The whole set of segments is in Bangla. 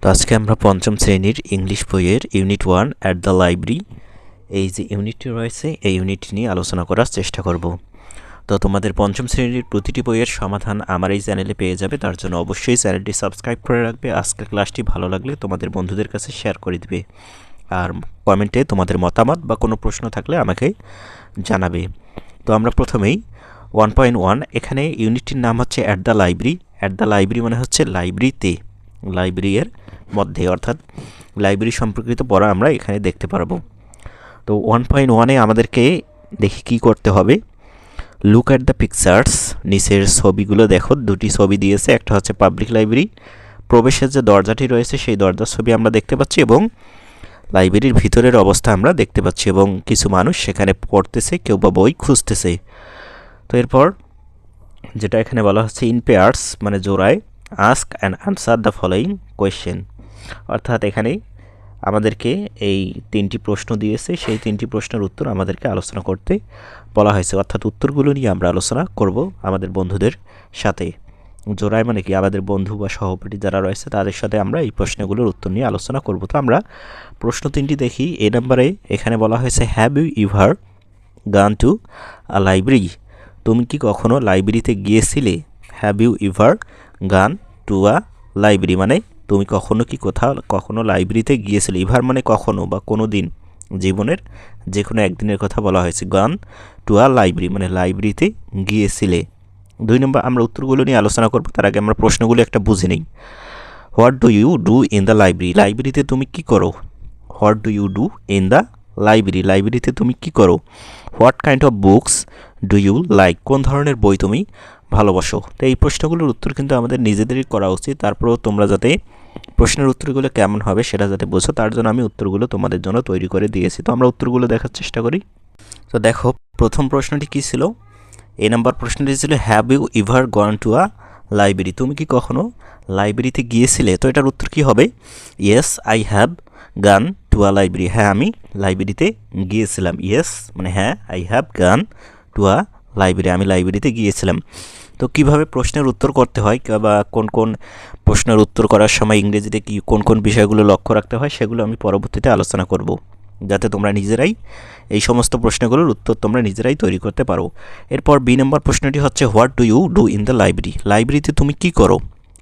তো আজকে আমরা পঞ্চম শ্রেণীর ইংলিশ বইয়ের ইউনিট 1 অ্যাট দ্য লাইব্রেরি এই যে ইউনিটটি রয়েছে এই ইউনিটটি নিয়ে আলোচনা করার চেষ্টা করব। তো তোমাদের পঞ্চম শ্রেণীর প্রতিটি বইয়ের সমাধান আমার এই চ্যানেলে পেয়ে যাবে, তার জন্য অবশ্যই চ্যানেলটি সাবস্ক্রাইব করে রাখবে। আজকের ক্লাসটি ভালো লাগলে তোমাদের বন্ধুদের কাছে শেয়ার করে দিবে, আর কমেন্টে তোমাদের মতামত বা কোনো প্রশ্ন থাকলে আমাকে জানাবে। তো আমরা প্রথমেই 1.1 এখানে ইউনিটটির নাম হচ্ছে at the library. At the library মানে হচ্ছে লাইব্রেরিতে, লাইব্রেরির মধ্যে, অর্থাৎ লাইব্রেরি সম্পর্কিত পড়া আমরা এখানে দেখতে পারবো। তো 1.1-এ আমাদেরকে দেখি কি করতে হবে। লুক অ্যাট দ্য পিকচার্স, নিচের ছবিগুলো দেখো, দুটি ছবি দিয়েছে, একটা হচ্ছে পাবলিক লাইব্রেরি, প্রবেশের যে দরজাটি রয়েছে সেই দরজার ছবি আমরা দেখতে পাচ্ছি এবং লাইব্রেরির ভিতরের অবস্থা আমরা দেখতে পাচ্ছি এবং কিছু মানুষ সেখানে পড়তেছে, কেউ বা বই খুঁজতেছে। তো এরপর যেটা এখানে বলা হচ্ছে ইন পেয়ার্স মানে জোড়ায়, ask and answer the following question, অর্থাৎ এখানে আমাদেরকে এই তিনটি প্রশ্ন দিয়েছে, সেই তিনটি প্রশ্নের উত্তর আমাদেরকে আলোচনা করতে বলা হয়েছে, অর্থাৎ উত্তরগুলো নিয়ে আমরা আলোচনা করব আমাদের বন্ধুদের সাথে। জোড়ায় মানে কি, আমাদের বন্ধু বা সহপাঠী যারা রয়েছে তাদের সাথে আমরা এই প্রশ্নগুলোর উত্তর নিয়ে আলোচনা করব। তো আমরা প্রশ্ন তিনটি দেখি। এ নম্বরে এখানে বলা হয়েছে হ্যাভ ইউ ইভার গান টু আ লাইব্রেরি, তুমি কি কখনো লাইব্রেরিতে গিয়েছিলে? হ্যাভ ইউ ইভার গান টু আ লাইব্রেরি মানে তুমি কখনো কি কখনো লাইব্রেরিতে গিয়েছিলে। ইভার মানে কখনো বা কোনো দিন, জীবনের যে কোনো একদিনের কথা বলা হয়েছে। গান টু আ লাইব্রেরি মানে লাইব্রেরিতে গিয়েছিলে। 2 নম্বর আমরা উত্তরগুলো নিয়ে আলোচনা করব, তার আগে আমরা প্রশ্নগুলো একটা বুঝে নিই। What do you do in the library, লাইব্রেরিতে তুমি কি করো? What do you do in the library, লাইব্রেরিতে তুমি কি করো? What kind of books do you like, কোন ধরনের বই তুমি ভালোবাসো? তো এই প্রশ্নগুলোর উত্তর কিন্তু আমাদের নিজেদেরই করা উচিত, তারপরেও তোমরা যাতে প্রশ্নের উত্তরগুলো কেমন হবে সেটা যাতে বোঝো, তার জন্য আমি উত্তরগুলো তোমাদের জন্য তৈরি করে দিয়েছি। তো আমরা উত্তরগুলো দেখার চেষ্টা করি। তো দেখো প্রথম প্রশ্নটি কী ছিল? এই নাম্বার প্রশ্নটি ছিল have you ever gone to a library, তুমি কি কখনো লাইব্রেরিতে গিয়েছিলে? তো এটার উত্তর কী হবে? ইয়েস আই হ্যাভ গান টু আ লাইব্রেরি, হ্যাঁ আমি লাইব্রেরিতে গিয়েছিলাম। ইয়েস মানে হ্যাঁ, আই হ্যাভ গান টু আ লাইব্রেরি, আমি লাইব্রেরিতে গিয়েছিলাম। তো কিভাবে প্রশ্নের উত্তর করতে হয় বা কোন কোন প্রশ্নের উত্তর করার সময় ইংরেজিতে কি কোন কোন বিষয়গুলো লক্ষ্য রাখতে হয় সেগুলো আমি পরবর্তীতে আলোচনা করব, যাতে তোমরা নিজেরাই এই সমস্ত প্রশ্নগুলোর উত্তর তোমরা নিজেরাই তৈরি করতে পারো। এরপর বি নম্বর প্রশ্নটি হচ্ছে what do you do in the library, লাইব্রেরিতে তুমি কি করো?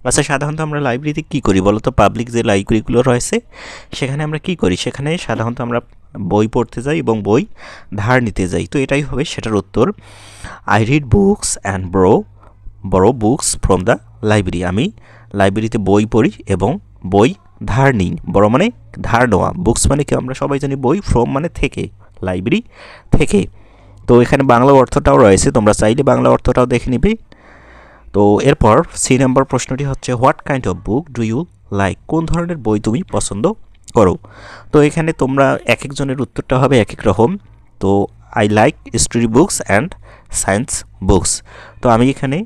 আচ্ছা, সাধারণত আমরা লাইব্রেরিতে কী করি বলো তো? পাবলিক যে লাইব্রেরিগুলো রয়েছে সেখানে আমরা কি করি? সেখানে সাধারণত আমরা বই পড়তে যাই এবং বই ধার নিতে যাই। তো এটাই হবে সেটার উত্তর। আই রিড বুকস অ্যান্ড বড় বুকস ফ্রম দ্য লাইব্রেরি, আমি লাইব্রেরিতে বই পড়ি এবং বই ধার নিই। বড় মানে ধার নেওয়া, বুকস মানে কি আমরা সবাই জানি বই, ফ্রম মানে থেকে, লাইব্রেরি থেকে। তো এখানে বাংলা অর্থটাও রয়েছে, তোমরা চাইলে বাংলা অর্থটাও দেখে নিবে। তো এরপর সি নাম্বার প্রশ্নটি হচ্ছে what kind of book do you like, কোন ধরনের বই তুমি পছন্দ করো? তো এখানে তোমরা এক একজনের উত্তরটা হবে এক এক রকম। তো I like story books and science books, তো আমি এখানে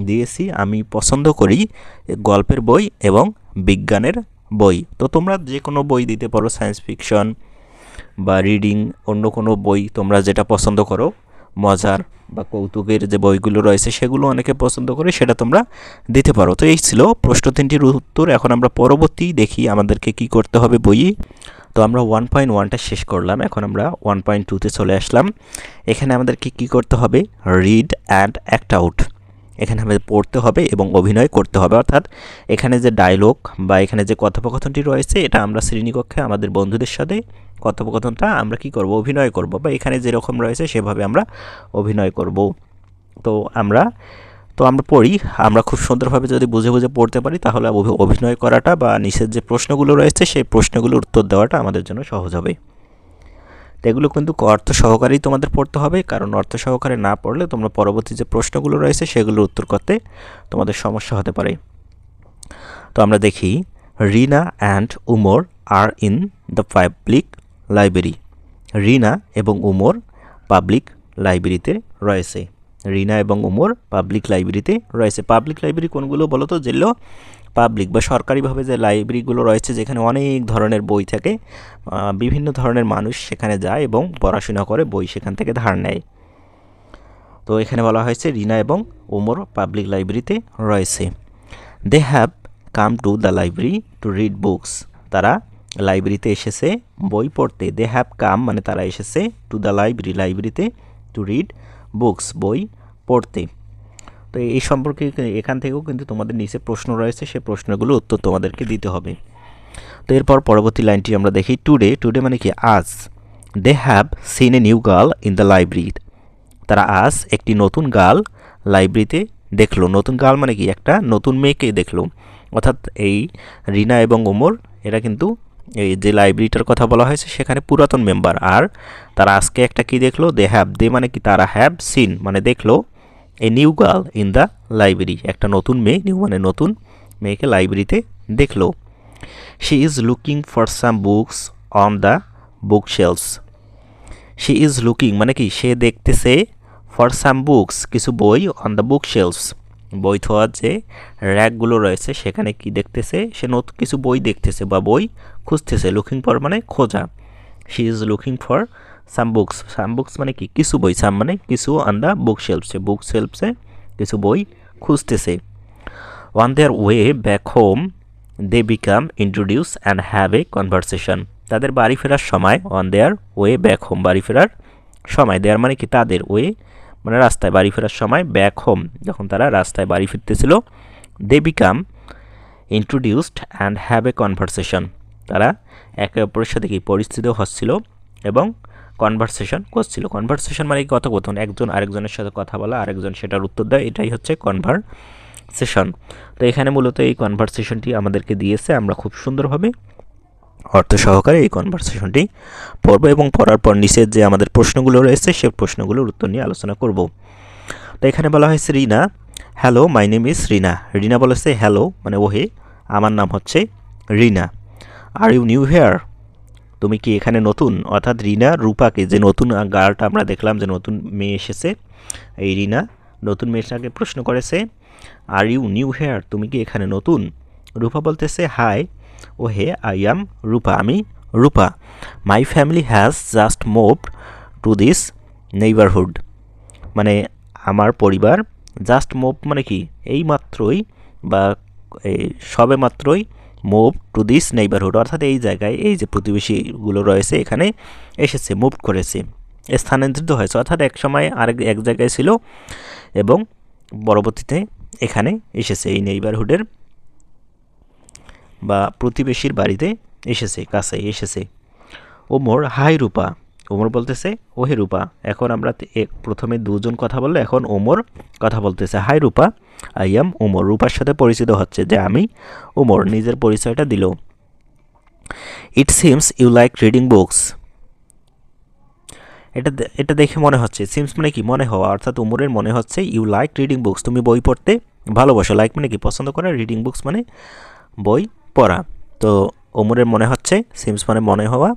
দিয়েছি আমি পছন্দ করি গল্পের বই এবং বিজ্ঞানের বই। তো তোমরা যে কোনো বই দিতে পারো, সায়েন্স ফিকশন বা রিডিং, অন্য কোনো বই তোমরা যেটা পছন্দ করো, মজার বা কৌতুকের যে বইগুলো রয়েছে সেগুলো অনেকে পছন্দ করে, সেটা তোমরা দিতে পারো। তো এই ছিল প্রশ্ন তিনটির উত্তর। এখন আমরা পরবর্তী দেখি আমাদেরকে কি করতে হবে বইয়ে। তো আমরা 1.1টা শেষ করলাম, এখন আমরা 1.2তে চলে আসলাম। এখানে আমাদেরকে কি করতে হবে? রিড অ্যান্ড অ্যাক্ট আউট, এখানে আমাদের পড়তে হবে এবং অভিনয় করতে হবে, অর্থাৎ এখানে যে ডায়লগ বা এখানে যে কথোপকথনটি রয়েছে এটা আমরা শ্রেণীকক্ষে আমাদের বন্ধুদের সাথে কথোপকথনটা আমরা কি করব? অভিনয় করব, বা এখানে যেরকম রয়েছে সেভাবে আমরা অভিনয় করব। তো আমরা পড়ি, আমরা খুব সুন্দরভাবে যদি বুঝে বুঝে পড়তে পারি তাহলে অভিনয় করাটা বা নিচের যে প্রশ্নগুলো রয়েছে সেই প্রশ্নগুলোর উত্তর দেওয়াটা আমাদের জন্য সহজ হবে। তো এগুলো কিন্তু অর্থ সহকারেই তোমাদের পড়তে হবে, কারণ অর্থ সহকারে না পড়লে তোমরা পরবর্তী যে প্রশ্নগুলো রয়েছে সেগুলোর উত্তর করতে তোমাদের সমস্যা হতে পারে। তো আমরা দেখি Rina and Umar are in the public library, Rina এবং উমর পাবলিক লাইব্রেরিতে রয়েছে। রিনা এবং উমর পাবলিক লাইব্রেরিতে রয়েছে। পাবলিক লাইব্রেরি কোনগুলো বলো তো? যেগুলো পাবলিক বা সরকারিভাবে যে লাইব্রেরিগুলো রয়েছে যেখানে অনেক ধরনের বই থাকে, বিভিন্ন ধরনের মানুষ সেখানে যায় এবং পড়াশোনা করে, বই সেখান থেকে ধার নেয়। তো এখানে বলা হয়েছে রিনা এবং উমর পাবলিক লাইব্রেরিতে রয়েছে। They have come to the library to read books. তারা লাইব্রেরিতে এসেছে বই পড়তে। দে হ্যাভ কাম মানে তারা এসেছে টু দ্য লাইব্রেরি লাইব্রেরিতে টু রিড বুকস বই পড়তে। তো এই সম্পর্কে এখান থেকেও কিন্তু তোমাদের নিচে প্রশ্ন রয়েছে, সেই প্রশ্নগুলো উত্তর তোমাদেরকে দিতে হবে। তো এরপর পরবর্তী লাইনটি আমরা দেখি। টুডে মানে কি আজ। They have seen a new girl in the library. তারা আজ একটি নতুন গার্ল লাইব্রেরিতে দেখলো। নতুন গার্ল মানে কি একটা নতুন মেয়েকে দেখলো। অর্থাৎ এই রিনা এবং ওমর এরা কিন্তু এই যে লাইব্রেরিটার কথা বলা হয়েছে সেখানে পুরাতন মেম্বার। আর তারা আজকে একটা কি দেখলো, দে মানে কি তারা, হ্যাভ সিন মানে দেখলো, a new girl in the library একটা নতুন মেয়ে, নিউ মানে নতুন মেয়েকে লাইব্রেরিতে দেখলো। She is looking for some books on the book shelves. She is looking মানে কি সে দেখতেছে, ফর সাম বুকস কিছু বই, অন দ্য বুক শেলফস বই থোয়ার যে র্যাকগুলো রয়েছে সেখানে কি দেখতেছে, সে নতুন কিছু বই দেখতেছে বা বই খুঁজতেছে। লুকিং ফর মানে খোঁজা। She is looking for some books মানে কি কিছু বই, সাম মানে কিছু, অন দ্য বুক শেলফসে কিছু বই খুঁজতেছে। On their way back home they become introduce and have a conversation. তাদের বাড়ি ফেরার সময়, on their way back home বাড়ি ফেরার সময়, দেয়ার মানে কি তাদের, ওয়ে মানে রাস্তায়, বাড়ি ফেরার সময়, ব্যাক হোম যখন তারা রাস্তায় বাড়ি ফিরতেছিল, they became introduced and have a conversation তারা একে অপরের সাথে কি পরিচিত হচ্ছিল এবং কনভারসেশন করছিল। কনভারসেশন মানে কথোপকথন, একজন আরেকজনের সাথে কথা বলা, আরেকজন সেটার উত্তর দেয়, এটাই হচ্ছে কনভারসেশন। তো এখানে মূলত এই কনভারসেশনটি আমাদেরকে দিয়েছে, আমরা খুব সুন্দরভাবে অর্থ সহকারে এই কনভারসেশনটি পড়ব এবং পড়ার পর নিচের যে আমাদের প্রশ্নগুলো রয়েছে সেই প্রশ্নগুলোর উত্তর নিয়ে আলোচনা করব। তো এখানে বলা হয়েছে রিনা, হ্যালো মাই নেম ইজ রিনা। রিনা বলেছে হ্যালো মানে ওহে, আমার নাম হচ্ছে রিনা। আর ইউ নিউ হেয়ার, তুমি কি এখানে নতুন? অর্থাৎ রিনা রূপাকে, যে নতুন গার্লটা আমরা দেখলাম যে নতুন মেয়ে এসেছে, এই রিনা নতুন মেয়েটাকে প্রশ্ন করেছে আর ইউ নিউ হেয়ার, তুমি কি এখানে নতুন? রূপা বলতেছে high O hey, I am Rupa, আমি Rupa. My family has just moved to this neighbourhood, মানে আমার পরিবার, জাস্ট মুভ মানে কি এই মাত্রই বা সবে মাত্রই, মুভ টু দিস নেইবারহুড অর্থাৎ এই জায়গায়, এই যে প্রতিবেশীগুলো রয়েছে এখানে এসেছে, মুভ করেছে, স্থানান্তরিত হয়েছে, অর্থাৎ এক সময় এক জায়গায় ছিল এবং পরবর্তীতে এখানে এসেছে, এই নেইবারহুডের বা প্রতিবেশীর বাড়িতে এসেছে, কাছে এসেছে। ওমর হাই রূপা, ওমর বলতেছে ওহে রূপা। এখন আমরা প্রথমে দুজন কথা বললে, এখন ওমর কথা বলতেছে, hi Rupa I am Omar. রূপার সাথে পরিচিত হচ্ছে যে আমি ওমর, নিজের পরিচয়টা দিল। It seems you like reading books, এটা দেখে মনে হচ্ছে, সিমস মানে কি মনে হওয়া, অর্থাৎ ওমরের মনে হচ্ছে ইউ লাইক রিডিং বুকস, তুমি বই পড়তে ভালোবাসো। লাইক মানে কি পছন্দ করা, রিডিং বুকস মানে বই পড়া। তো ওমরের মনে হচ্ছে, সিমস মানে মনে হওয়া,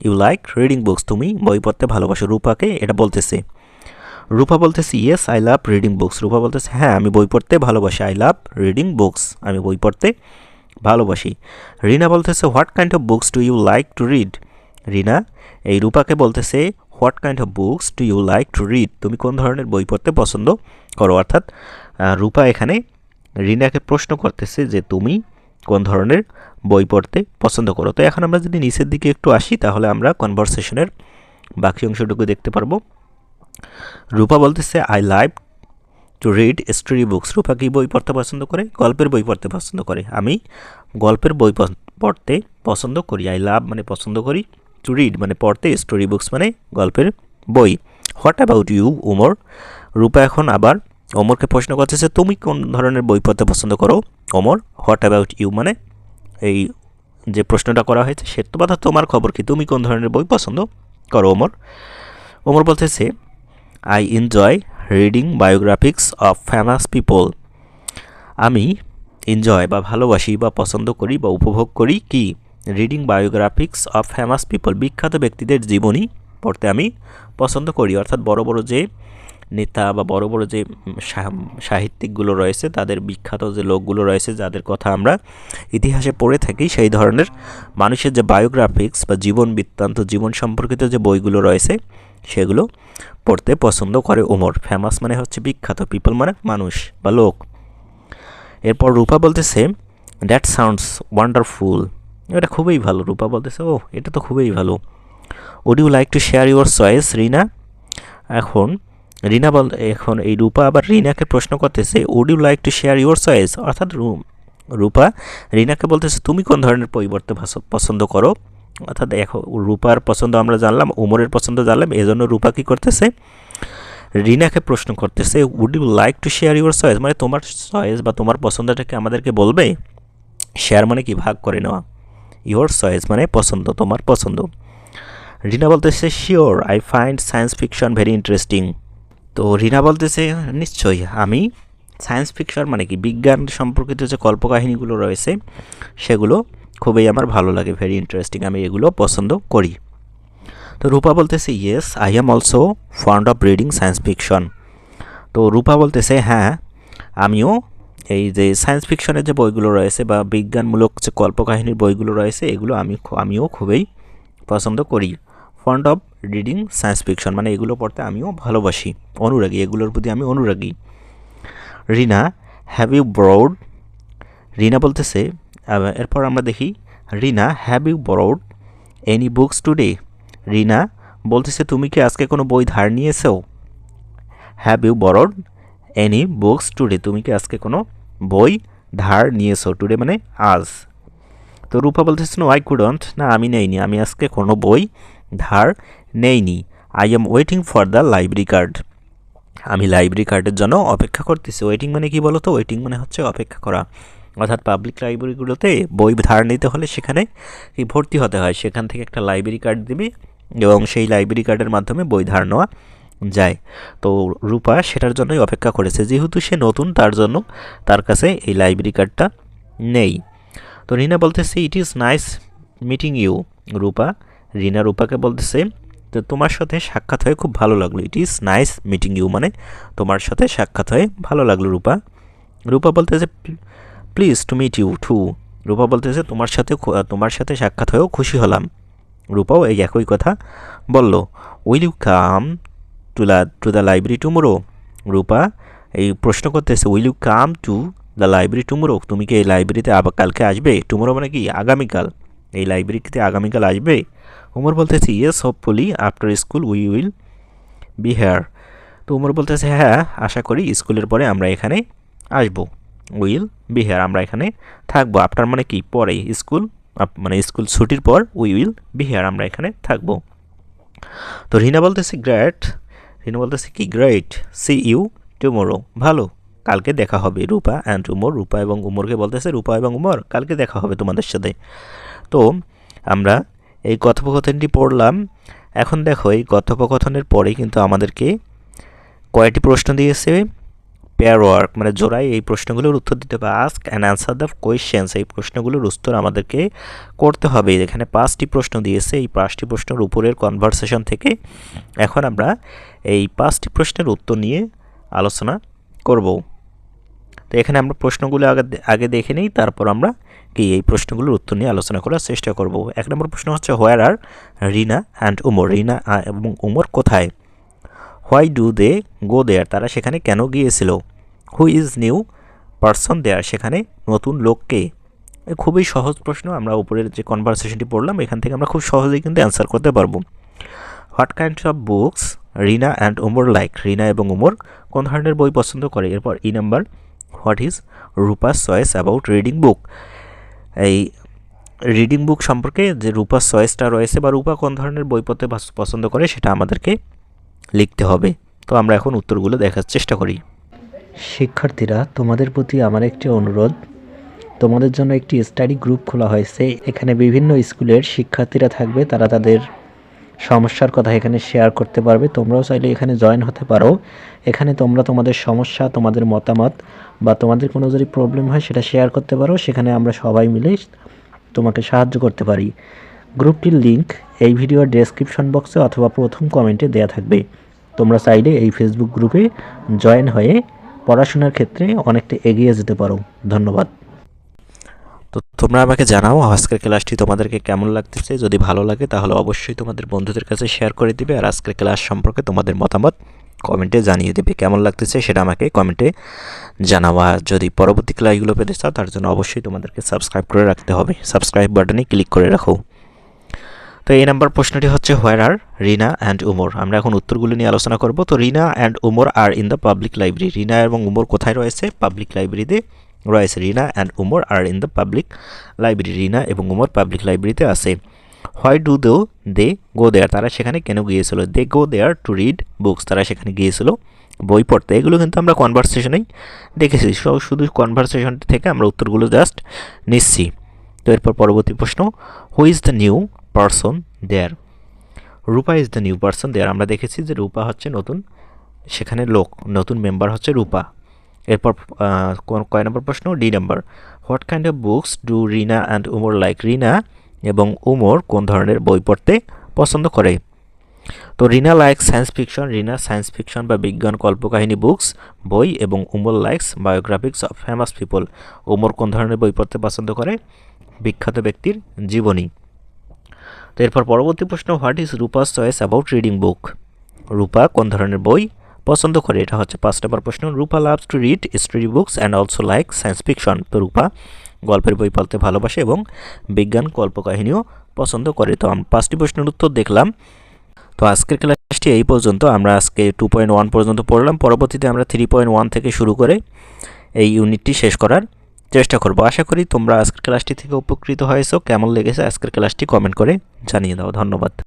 ইউ লাইক রিডিং বুকস তুমি বই পড়তে ভালোবাসো, রূপাকে এটা বলতেছে। রূপা বলতেছে yes I love reading books, Rupa বলতেছে হ্যাঁ আমি বই পড়তে ভালোবাসি, আই লাভ রিডিং বুকস আমি বই পড়তে ভালোবাসি। রিনা বলতেছে what kind of books do you like to read. Rina এই রূপাকে বলতেছে what kind of books do you like to read, তুমি কোন ধরনের বই পড়তে পছন্দ করো। অর্থাৎ রূপা এখানে রিনাকে প্রশ্ন করতেছে যে তুমি কোন ধরনের বই পড়তে পছন্দ করো। তো এখন আমরা যদি নিচের দিকে একটু আসি তাহলে আমরা কনভারসেশনের বাকি অংশটুকু দেখতে পারবো। রূপা বলতেছে I like to read story books, Rupa কি বই পড়তে পছন্দ করে? গল্পের বই পড়তে পছন্দ করে, আমি গল্পের বই পড়তে পছন্দ করি। আই লাভ মানে পছন্দ করি, টু রিড মানে পড়তে, স্টোরি বুকস মানে গল্পের বই। হোয়াট অ্যাবাউট ইউ ওমর, রূপা এখন আবার ওমরকে প্রশ্ন করতেছে তুমি কোন ধরনের বই পড়তে পছন্দ করো ওমর। হোয়াট অ্যাবাউট ইউ মানে এই যে প্রশ্নটা করা হয়েছে সেটা কথা, তোমার খবর কি, তুমি কোন ধরনের বই পছন্দ করো ওমর। ওমর বলতেছে I enjoy reading বায়োগ্রাফিক্স of famous people, আমি এনজয় বা ভালোবাসি বা পছন্দ করি বা উপভোগ করি কি, রিডিং বায়োগ্রাফিক্স অফ ফেমাস পিপল, বিখ্যাত ব্যক্তিদের জীবনী পড়তে আমি পছন্দ করি। অর্থাৎ বড় বড় যে নেতা বা বড় বড় যে সাহিত্যিকগুলো রয়েছে, তাদের বিখ্যাত যে লোকগুলো রয়েছে যাদের কথা আমরা ইতিহাসে পড়ে থাকি, সেই ধরনের মানুষের যে বায়োগ্রাফিক্স বা জীবন বৃত্তান্ত, জীবন সম্পর্কিত যে বইগুলো রয়েছে সেগুলো পড়তে পছন্দ করে ওমর। ফেমাস মানে হচ্ছে বিখ্যাত, পিপল মানে মানুষ বা লোক। এরপর রূপা বলতেছে দ্যাট সাউন্ডস ওয়ান্ডারফুল, এটা খুবই ভালো। রূপা বলতেছে ও এটা তো খুবই ভালো। Would you like to share your choice Rina? এখন এখন এই রূপা আবার রিনাকে প্রশ্ন করতেছে would you like to share your choice, অর্থাৎ রূপা রিনাকে বলতেছে তুমি কোন ধরনের পরিবর্তে পছন্দ করো। অর্থাৎ এখন রূপার পছন্দ আমরা জানলাম, উমরের পছন্দ জানলাম, এজন্য রূপা কী করতেছে, রিনাকে প্রশ্ন করতেছে would you like to share your choice, মানে তোমার চয়েস বা তোমার পছন্দটাকে আমাদেরকে বলবে। শেয়ার মানে কি ভাগ করে নেওয়া, ইউর চয়েস মানে পছন্দ, তোমার পছন্দ। রিনা বলতেছে sure, I find science fiction very interesting. তো রিনা বলতেছে নিশ্চয়ই, আমি সায়েন্স ফিকশন মানে কি বিজ্ঞান সম্পর্কিত যে কল্পকাহিনীগুলো রয়েছে সেগুলো খুবই আমার ভালো লাগে, ভেরি ইন্টারেস্টিং, আমি এগুলো পছন্দ করি। তো রূপা বলতেছে yes I am also fond of reading science fiction. তো রূপা বলতেছে হ্যাঁ আমিও এই যে সায়েন্স ফিকশনের যে বইগুলো রয়েছে বা বিজ্ঞানমূলক যে কল্পকাহিনীর বইগুলো রয়েছে এগুলো আমিও খুবই পছন্দ করি। Fond of reading science fiction মানে এগুলো পড়তে আমিও ভালোবাসি, অনুরাগী, এগুলোর প্রতি আমি অনুরাগী। Rina have you borrowed? Rina বলতেছে এরপর আমরা দেখি Rina have you borrowed any books today? Rina বলতেছে তুমি কি আজকে কোনো বই ধার নিয়েছো? Have you borrowed any books today, তুমি কি আজকে কোনো বই ধার নিয়েছো? টুডে মানে আজ। তো রূপা বলতেছে নো আই কুডন্ট, না আমি নেইনি, আমি আজকে কোনো বই ধার নেইনি। I am waiting for the library card, আমি লাইব্রেরি কার্ডের জন্য অপেক্ষা করতেছি। ওয়েটিং মানে কি বলো তো? ওয়েটিং মানে হচ্ছে অপেক্ষা করা, অর্থাৎ পাবলিক লাইব্রেরিগুলোতে বই ধার নিতে হলে সেখানে কি ভর্তি হতে হয়, সেখান থেকে একটা লাইব্রেরি কার্ড দিবে এবং সেই লাইব্রেরি কার্ডের মাধ্যমে বই ধার নেওয়া যায়। তো রূপা সেটার জন্যই অপেক্ষা করেছে, যেহেতু সে নতুন তার জন্য তার কাছে এই লাইব্রেরি কার্ডটা নেই। তো রিনা বলতেছে it is nice meeting you. রূপাকে বলতেছে তো তোমার সাথে সাক্ষাৎ হয়ে খুব ভালো লাগলো। It is nice meeting you মানে তোমার সাথে সাক্ষাৎ হয়ে ভালো লাগলো রূপা বলতেছে please to meet you too. Rupa বলতেছে তোমার সাথে সাক্ষাৎ হয়েও খুশি হলাম। রূপাও এই একই কথা বলল। Will you come to the library tomorrow? Rupa এই প্রশ্ন করতেছে will you come to the library tomorrow, তুমি কি এই লাইব্রেরিতে আবার কালকে আসবে? টুমোরো মানে কি আগামীকাল, এই লাইব্রেরিতে আগামীকাল আসবে? উমর বলতেছে yes hopefully after school we will be here. তো উমর বলতেছে হ্যাঁ আশা করি স্কুলের পরে আমরা এখানে আসবো। উইল বি হেয়ার আমরা এখানে থাকবো, আফটার মানে কি পরে, স্কুল মানে স্কুল ছুটির পর উই উইল বি হেয়ার আমরা এখানে থাকবো। তো রিনা বলতেছে কি গ্রেট, সি ইউ টুমোরো, ভালো কালকে দেখা হবে। রূপা এবং উমরকে বলতেছে রূপা এবং উমর কালকে দেখা হবে তোমাদের সাথে। তো আমরা এই কথোপকথনটি পড়লাম। এখন দেখো এই কথোপকথনের পরে কিন্তু আমাদেরকে কয়টি প্রশ্ন দিয়েছে, পেয়ার ওয়ার্ক মানে জোড়ায় এই প্রশ্নগুলোর উত্তর দিতে হবে। Ask and answer the questions, এই প্রশ্নগুলোর উত্তর আমাদেরকে করতে হবে। এখানে 5টি প্রশ্ন দিয়েছে, এই 5টি প্রশ্নের উপরের কনভারসেশন থেকে এখন আমরা এই 5টি প্রশ্নের উত্তর নিয়ে আলোচনা করব। তো এখানে আমরা প্রশ্নগুলো আগে দেখে নিই, তারপর আমরা এই প্রশ্নগুলোর উত্তর নিয়ে আলোচনা করার চেষ্টা করব। 1 নম্বর প্রশ্ন হচ্ছে হোয়ার আর রিনা অ্যান্ড উমর? রিনা এবং উমর কোথায়? Why do they go there? তারা সেখানে কেন গিয়েছিল? হু ইজ নিউ পারসন দেয়ার? সেখানে নতুন লোককে? খুবই সহজ প্রশ্ন, আমরা উপরের যে কনভারসেশনটি পড়লাম এখান থেকে আমরা খুব সহজেই কিন্তু অ্যান্সার করতে পারবো। What kinds of books Rina and Umar like? Rina এবং উমর কোন ধরনের বই পছন্দ করে? এরপর number what is Rupa's choice about reading book? এই রিডিং বুক সম্পর্কে যে রূপাস চয়েসটা রয়েছে বা রূপা কোন ধরনের বই পড়তে পছন্দ করে সেটা আমাদেরকে লিখতে হবে। তো আমরা এখন উত্তরগুলো দেখার চেষ্টা করি। শিক্ষার্থীরা, তোমাদের প্রতি আমার একটি অনুরোধ, তোমাদের জন্য একটি স্টাডি গ্রুপ খোলা হয়েছে। এখানে বিভিন্ন স্কুলের শিক্ষার্থীরা থাকবে, তারা তাদের সমস্যার কথা এখানে শেয়ার করতে পারবে। তোমরাও চাইলে এখানে জয়েন হতে পারো। এখানে তোমরা তোমাদের সমস্যা, তোমাদের মতামত বা তোমাদের কোনো যদি প্রবলেম হয় সেটা শেয়ার করতে পারো। সেখানে আমরা সবাই মিলে তোমাকে সাহায্য করতে পারি। গ্রুপটির লিংক এই ভিডিওর ডেসক্রিপশন বক্সে অথবা প্রথম কমেন্টে দেওয়া থাকবে। তোমরা চাইলে এই ফেসবুক গ্রুপে জয়েন হয়ে পড়াশোনার ক্ষেত্রে অনেকটা এগিয়ে যেতে পারো। ধন্যবাদ। তো তোমরা আমাকে জানাও আজকের ক্লাসটি তোমাদেরকে কেমন লাগতেছে। যদি ভালো লাগে তাহলে অবশ্যই তোমাদের বন্ধুদের কাছে শেয়ার করে দিবে, আর আজকের ক্লাস সম্পর্কে তোমাদের মতামত কমেন্টে জানিয়ে দেবে। কেমন লাগতেছে সেটা আমাকে কমেন্টে জানাও। আর যদি পরবর্তী ক্লাসগুলো পেতে চাও তার জন্য অবশ্যই তোমাদেরকে সাবস্ক্রাইব করে রাখতে হবে। সাবস্ক্রাইব বাটনে ক্লিক করে রাখো। তো এই নাম্বার প্রশ্নটি হচ্ছে হোয়ার আর রিনা অ্যান্ড উমর। আমরা এখন উত্তরগুলো নিয়ে আলোচনা করব। তো Rina and Umar are in the public library. Rina এবং উমর কোথায় রয়েছে? পাবলিক লাইব্রেরিতে রয়েছে। Rina and Umar are in the public library. Rina এবং উমর পাবলিক লাইব্রেরিতে আছে। Why do they go there? তারা সেখানে কেন গিয়েছিল? They go there to read books. তারা সেখানে গিয়েছিল বই পড়তে। এগুলো কিন্তু আমরা কনভারসেশনেই দেখেছি। শুধু কনভারসেশন থেকে আমরা উত্তরগুলো জাস্ট নিচ্ছি। তো এরপর পরবর্তী প্রশ্ন, who is the new person there? Rupa is the new person there. আমরা দেখেছি যে রূপা হচ্ছে নতুন সেখানে লোক, নতুন মেম্বার হচ্ছে রূপা। এরপর কয় নম্বর প্রশ্ন? D number. What kind of books do Rina and Umar like? Rina এবং উমর কোন ধরনের বই পড়তে পছন্দ করে? তো Rina like science fiction. Rina science fiction বা বিজ্ঞান কল্পকাহিনী বুকস বই, এবং Umar likes biographies of famous people. Umar কোন ধরনের বই পড়তে পছন্দ করে? বিখ্যাত ব্যক্তির জীবনী। তো এরপর পরবর্তী প্রশ্ন, what is Rupa's choice about reading book? Rupa কোন ধরনের বই পছন্দ করে? এটা হচ্ছে 5 নম্বর প্রশ্ন। Rupa loves to read story books and also like science fiction. তো রূপা গল্পের বই পড়তে ভালোবাসে এবং বিজ্ঞান কল্পকাহিনীও পছন্দ করে। তো আমরা 5টি প্রশ্নের উত্তর দেখলাম। তো আজকের ক্লাসটি এই পর্যন্ত। আমরা আজকে 2.1 পর্যন্ত পড়লাম। পরবর্তীতে আমরা 3.1 থেকে শুরু করে এই ইউনিটটি শেষ করার চেষ্টা করব। আশা করি তোমরা আজকের ক্লাসটি থেকে উপকৃত হয়েছো। কেমন লেগেছে আজকের ক্লাসটি কমেন্ট করে জানিয়ে দাও। ধন্যবাদ।